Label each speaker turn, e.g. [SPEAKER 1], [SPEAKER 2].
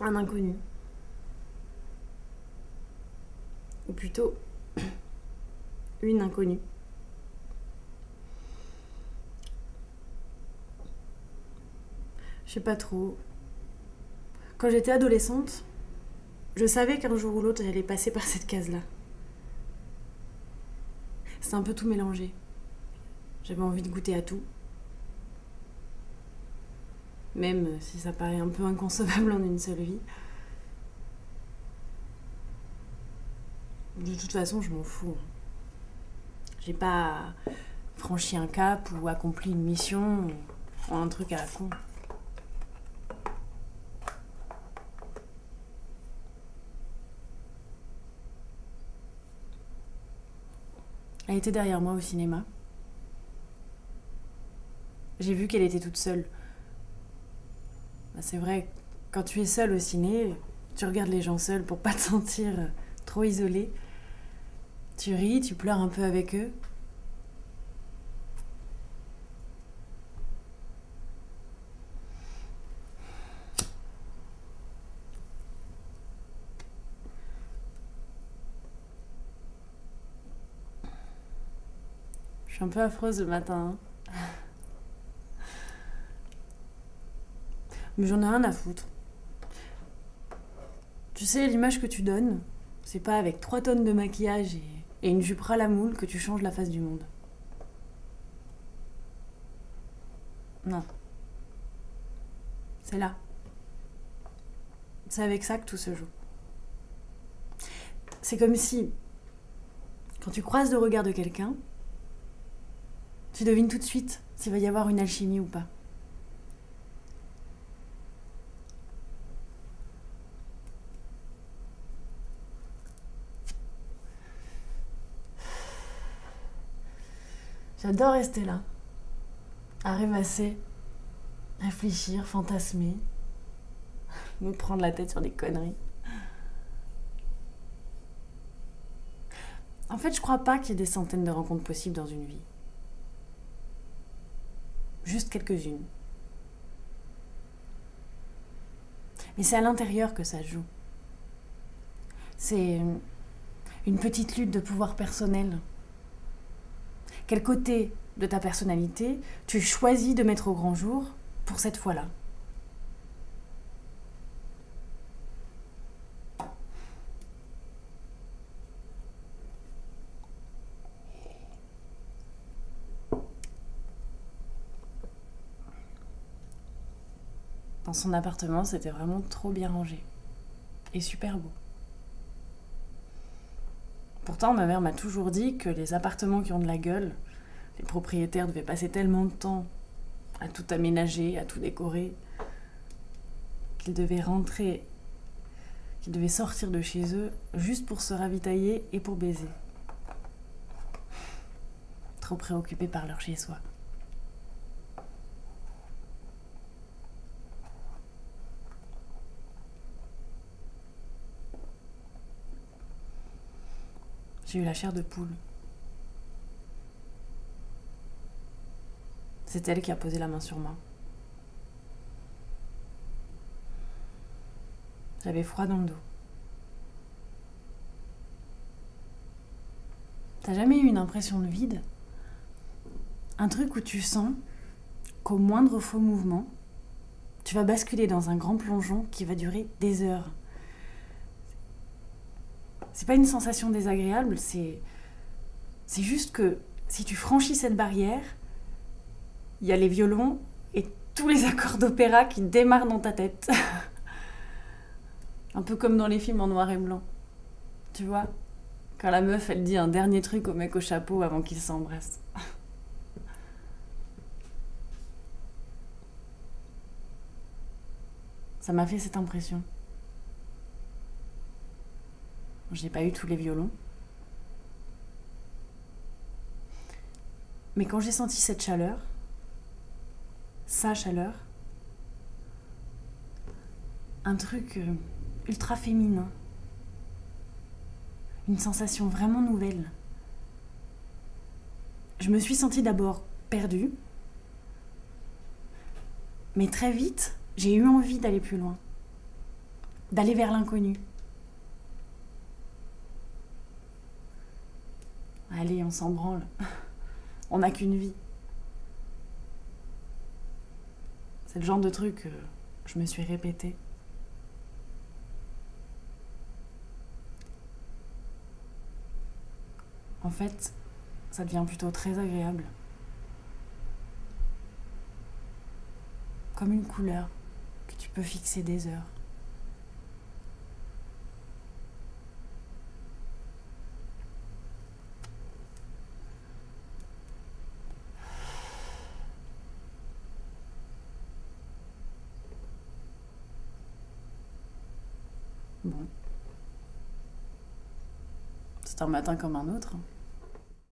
[SPEAKER 1] Un inconnu. Ou plutôt, une inconnue. Je sais pas trop. Quand j'étais adolescente, je savais qu'un jour ou l'autre j'allais passer par cette case-là. C'est un peu tout mélangé. J'avais envie de goûter à tout. Même si ça paraît un peu inconcevable en une seule vie. De toute façon, je m'en fous. J'ai pas franchi un cap ou accompli une mission ou un truc à la con. Elle était derrière moi au cinéma. J'ai vu qu'elle était toute seule. C'est vrai, quand tu es seule au ciné, tu regardes les gens seuls pour pas te sentir trop isolé. Tu ris, tu pleures un peu avec eux. Je suis un peu affreuse le matin, hein. Mais j'en ai rien à foutre. Tu sais, l'image que tu donnes, c'est pas avec 3 tonnes de maquillage et une jupe ras la moule que tu changes la face du monde. Non. C'est là. C'est avec ça que tout se joue. C'est comme si, quand tu croises le regard de quelqu'un, tu devines tout de suite s'il va y avoir une alchimie ou pas. J'adore rester là, à rêvasser, réfléchir, fantasmer, me prendre la tête sur des conneries. En fait, je crois pas qu'il y ait des centaines de rencontres possibles dans une vie. Juste quelques-unes. Mais c'est à l'intérieur que ça se joue. C'est une petite lutte de pouvoir personnel. Quel côté de ta personnalité tu choisis de mettre au grand jour pour cette fois-là? Dans son appartement, c'était vraiment trop bien rangé. Et super beau. Pourtant, ma mère m'a toujours dit que les appartements qui ont de la gueule, les propriétaires devaient passer tellement de temps à tout aménager, à tout décorer, qu'ils devaient rentrer, qu'ils devaient sortir de chez eux juste pour se ravitailler et pour baiser. Trop préoccupés par leur chez-soi. J'ai eu la chair de poule. C'est elle qui a posé la main sur moi. J'avais froid dans le dos. T'as jamais eu une impression de vide? Un truc où tu sens qu'au moindre faux mouvement, tu vas basculer dans un grand plongeon qui va durer des heures. C'est pas une sensation désagréable, c'est juste que si tu franchis cette barrière, il y a les violons et tous les accords d'opéra qui démarrent dans ta tête. Un peu comme dans les films en noir et blanc. Tu vois? Quand la meuf, elle dit un dernier truc au mec au chapeau avant qu'ils s'embrassent. Ça m'a fait cette impression. J'ai pas eu tous les violons. Mais quand j'ai senti cette chaleur, sa chaleur, un truc ultra féminin, une sensation vraiment nouvelle. Je me suis sentie d'abord perdue, mais très vite, j'ai eu envie d'aller plus loin. d'aller vers l'inconnu. Allez, on s'en branle. On n'a qu'une vie. C'est le genre de truc que je me suis répété. En fait, ça devient plutôt très agréable. Comme une couleur que tu peux fixer des heures. Bon. C'est un matin comme un autre.